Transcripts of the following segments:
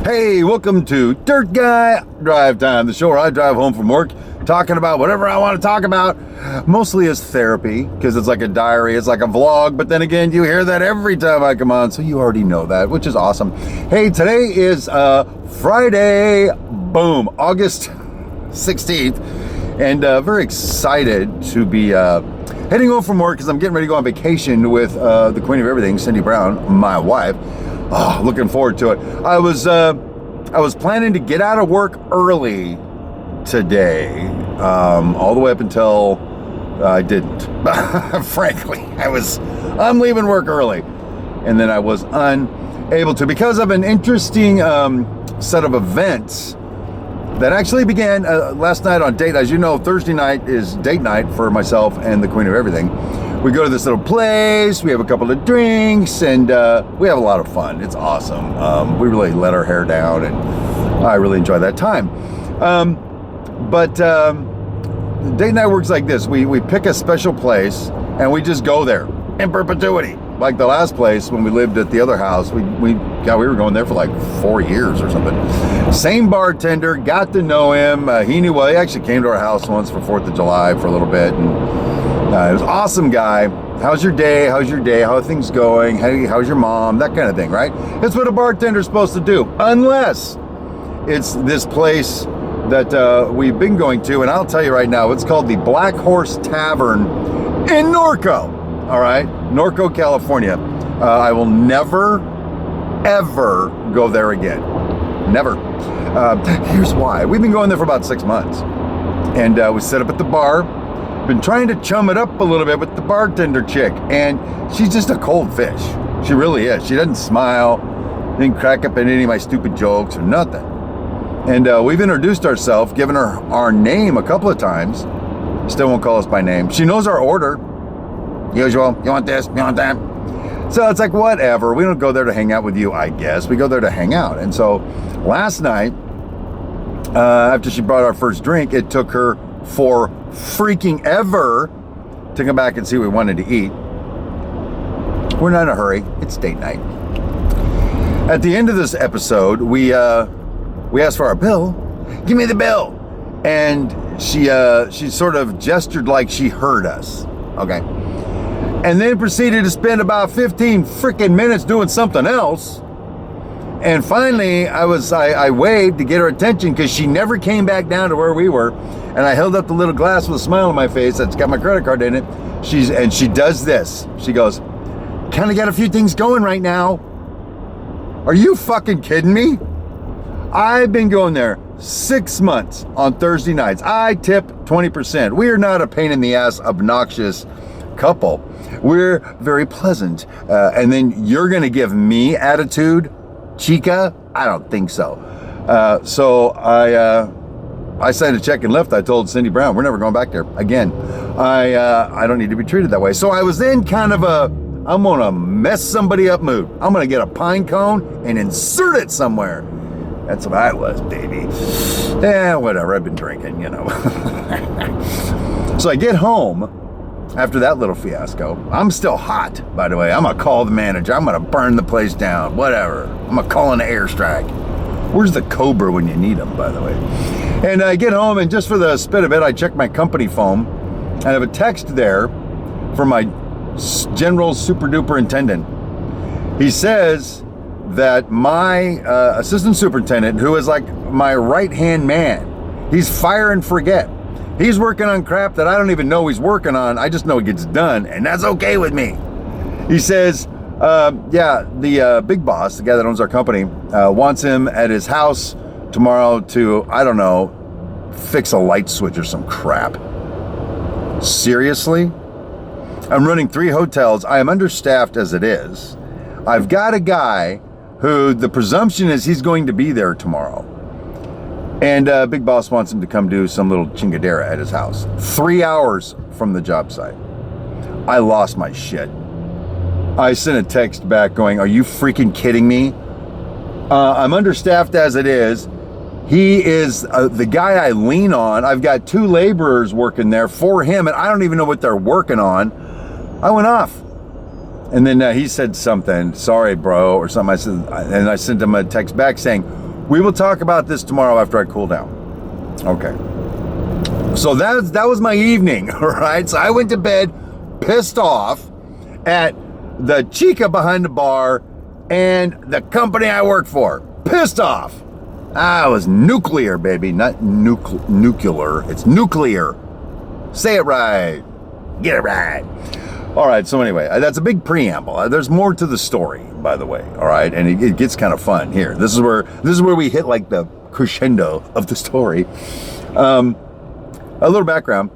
Hey, welcome to Dirt Guy Drive Time, the show where I drive home from work talking about whatever I want to talk about, mostly as therapy, because it's like a diary, it's like a vlog, but then again, you hear that every time I come on, so you already know that, which is awesome. Hey, today is Friday, boom, August 16th, and very excited to be heading home from work because I'm getting ready to go on vacation with the queen of everything, Cindy Brown, my wife. Oh, looking forward to it. I was planning to get out of work early today, all the way up until I didn't. Frankly, I'm leaving work early, and then I was unable to because of an interesting set of events that actually began last night on date. As you know, Thursday night is date night for myself and the queen of everything. We go to this little place, we have a couple of drinks, and we have a lot of fun. It's awesome. We really let our hair down, and I really enjoy that time. But date night works like this. We pick a special place, and we just go there in perpetuity. Like the last place when we lived at the other house, we were going there for like 4 years or something. Same bartender, got to know him. He knew well. He actually came to our house once for 4th of July for a little bit, and he was an awesome guy. How's your day? How's your day? How are things going? How's your mom? That kind of thing, right? That's what a bartender's supposed to do, unless it's this place that we've been going to, and I'll tell you right now, it's called the Black Horse Tavern in Norco. All right, Norco, California. I will never, ever go there again. Never. Here's why. We've been going there for about 6 months, and we set up at the bar. Been trying to chum it up a little bit with the bartender chick, and she's just a cold fish. She really is. She doesn't smile, didn't crack up at any of my stupid jokes or nothing. And we've introduced ourselves, given her our name a couple of times. Still won't call us by name. She knows our order. Usual, you want this, you want that. So it's like, whatever. We don't go there to hang out with you, I guess. We go there to hang out. And so last night, after she brought our first drink, it took her for freaking ever to come back and see what we wanted to eat. We're not in a hurry. It's date night. At the end of this episode, we asked for our bill. Give me the bill. And she sort of gestured like she heard us. Okay. And then proceeded to spend about 15 freaking minutes doing something else. And finally, I waved to get her attention because she never came back down to where we were. And I held up the little glass with a smile on my face that's got my credit card in it. She does this. She goes, kind of got a few things going right now. Are you fucking kidding me? I've been going there 6 months on Thursday nights. I tip 20%. We are not a pain in the ass, obnoxious couple. We're very pleasant. And then you're going to give me attitude? Chica? I don't think so. So I signed a check and left. I told Cindy Brown, we're never going back there again. I don't need to be treated that way. So I was in kind of I'm going to mess somebody up mood. I'm going to get a pine cone and insert it somewhere. That's what I was, baby. Yeah, whatever. I've been drinking, you know. So I get home after that little fiasco. I'm still hot, by the way. I'm going to call the manager. I'm going to burn the place down. Whatever. I'm going to call in an airstrike. Where's the Cobra when you need them, by the way? And I get home, and just for the spit of it, I check my company phone. I have a text there from my general super-duper intendant. He says that my assistant superintendent, who is like my right-hand man, he's fire and forget. He's working on crap that I don't even know he's working on. I just know it gets done, and that's okay with me. He says, the big boss, the guy that owns our company, wants him at his house tomorrow to, I don't know, fix a light switch or some crap. Seriously? I'm running 3 hotels. I am understaffed as it is. I've got a guy who the presumption is he's going to be there tomorrow. And Big Boss wants him to come do some little chingadera at his house. 3 hours from the job site. I lost my shit. I sent a text back going, are you freaking kidding me? I'm understaffed as it is. He is the guy I lean on. I've got 2 laborers working there for him, and I don't even know what they're working on. I went off. And then he said something, sorry, bro, or something. I said, and I sent him a text back saying, We will talk about this tomorrow after I cool down. Okay. So that was my evening, right? So I went to bed pissed off at the chica behind the bar and the company I work for. Pissed off. I was nuclear, baby. Not nuclear. It's nuclear. Say it right. Get it right. All right, so anyway, that's a big preamble. There's more to the story, by the way, all right? And it gets kind of fun here. This is where we hit like the crescendo of the story. A little background.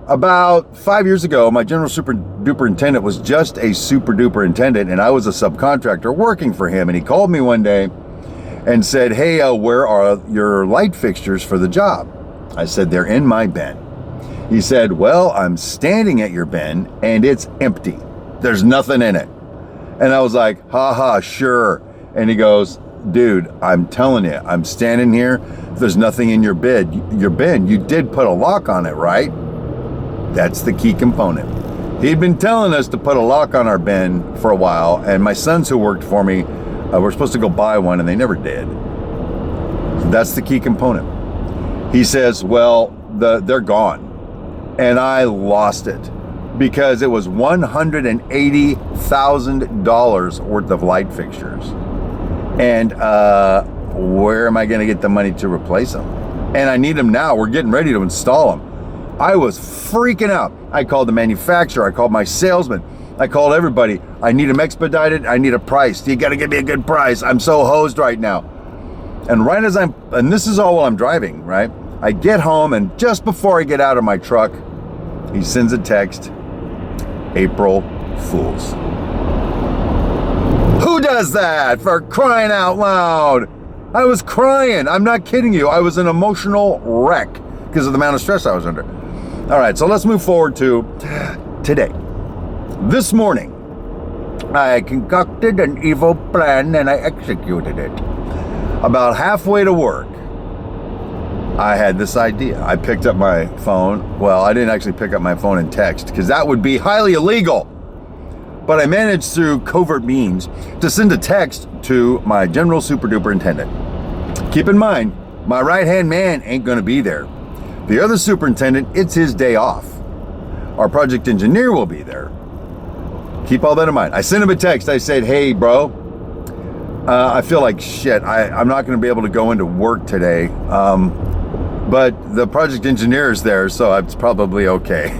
About 5 years ago, my general super-duper-intendent was just a super-duper-intendent, and I was a subcontractor working for him. And he called me one day and said, hey, where are your light fixtures for the job? I said, they're in my bin. He said, well, I'm standing at your bin and it's empty. There's nothing in it. And I was like, haha, sure. And he goes, dude, I'm telling you, I'm standing here. There's nothing in your bin. You did put a lock on it, right? That's the key component. He'd been telling us to put a lock on our bin for a while, and my sons who worked for me were supposed to go buy one, and they never did. That's the key component. He says, well, they're gone. And I lost it because it was $180,000 worth of light fixtures. And where am I going to get the money to replace them? And I need them now. We're getting ready to install them. I was freaking out. I called the manufacturer. I called my salesman. I called everybody. I need them expedited. I need a price. You got to give me a good price. I'm so hosed right now. And and this is all while I'm driving, right? I get home, and just before I get out of my truck, he sends a text, April Fools. Who does that, for crying out loud? I was crying. I'm not kidding you. I was an emotional wreck because of the amount of stress I was under. All right, so let's move forward to today. This morning, I concocted an evil plan and I executed it. About halfway to work, I had this idea. I picked up my phone. Well, I didn't actually pick up my phone and text because that would be highly illegal. But I managed through covert means to send a text to my general super-duper-intendent. Keep in mind, my right-hand man ain't going to be there. The other superintendent, it's his day off. Our project engineer will be there. Keep all that in mind. I sent him a text. I said, hey, bro, I feel like shit. I'm not going to be able to go into work today. But the project engineer is there, so it's probably okay.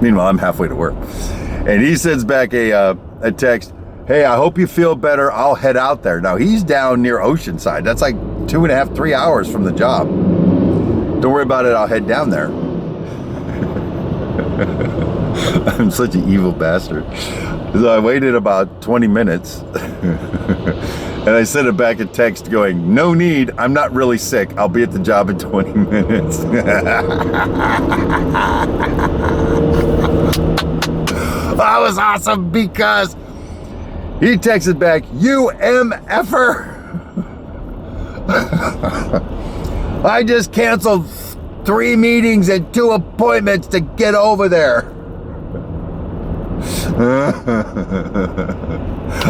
Meanwhile, I'm halfway to work. And he sends back a text, hey, I hope you feel better. I'll head out there. Now, he's down near Oceanside. That's like 2.5, 3 hours from the job. Don't worry about it. I'll head down there. I'm such an evil bastard. So I waited about 20 minutes. And I sent it back a text going, no need, I'm not really sick. I'll be at the job in 20 minutes. That was awesome because he texted back, you MFer. I just canceled 3 meetings and 2 appointments to get over there.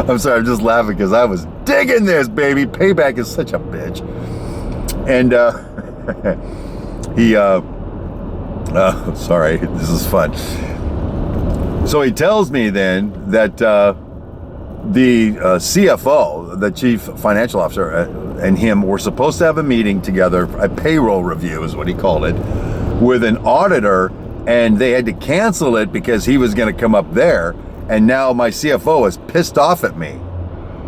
I'm sorry, I'm just laughing because I was digging this, baby. Payback is such a bitch. And sorry, this is fun. So he tells me then that the CFO, the chief financial officer, and him were supposed to have a meeting together, a payroll review is what he called it, with an auditor, and they had to cancel it because he was going to come up there, and now my CFO is pissed off at me.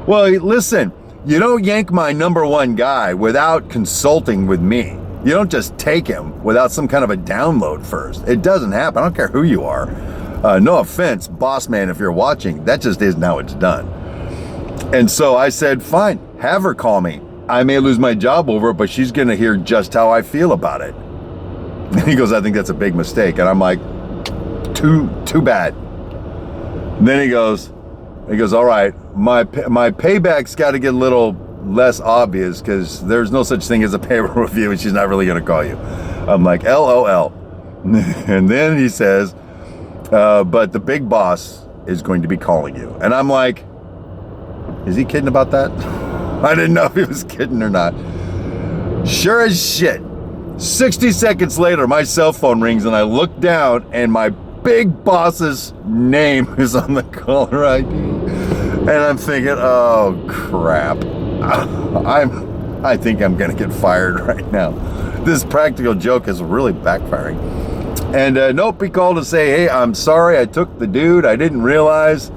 Well, listen, you don't yank my number one guy without consulting with me. You don't just take him without some kind of a download first. It doesn't happen. I don't care who you are. No offense, boss man, if you're watching, that just isn't how it's done. And so I said, fine, have her call me. I may lose my job over it, but she's going to hear just how I feel about it. And he goes, I think that's a big mistake. And I'm like, too bad. And then he goes, all right, my payback's got to get a little less obvious because there's no such thing as a payroll review and she's not really going to call you. I'm like, LOL. And then he says, but the big boss is going to be calling you. And I'm like, is he kidding about that? I didn't know if he was kidding or not. Sure as shit, 60 seconds later, my cell phone rings and I look down and my big boss's name is on the caller ID. And I'm thinking, oh crap. I think I'm gonna get fired right now. This practical joke is really backfiring. And nope, he called to say, hey, I'm sorry I took the dude. I didn't realize.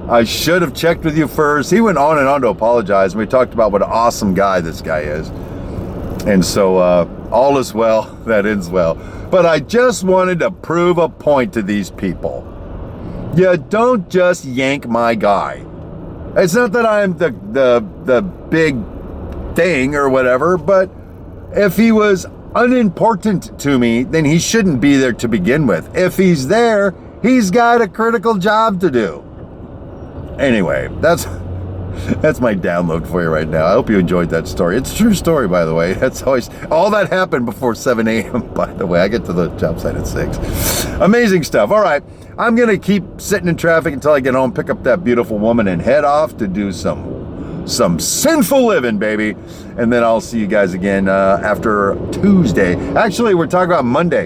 I should have checked with you first. He went on and on to apologize. And we talked about what an awesome guy this guy is. And so all is well that ends well. But I just wanted to prove a point to these people. You don't just yank my guy. It's not that I'm the big thing or whatever, but if he was unimportant to me, then he shouldn't be there to begin with. If he's there, he's got a critical job to do. Anyway, that's my download for you right now. I hope you enjoyed that story. It's a true story, by the way. That's always, all that happened before 7 a.m., by the way. I get to the job site at 6. Amazing stuff. All right, I'm going to keep sitting in traffic until I get home, pick up that beautiful woman, and head off to do some sinful living, baby. And then I'll see you guys again after Tuesday. Actually, we're talking about Monday.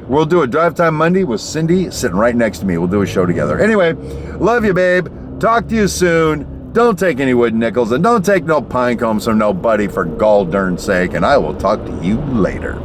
We'll do a drive time Monday with Cindy sitting right next to me. We'll do a show together. Anyway, love you, babe. Talk to you soon. Don't take any wooden nickels and don't take no pine cones from nobody for gall darn sake. And I will talk to you later.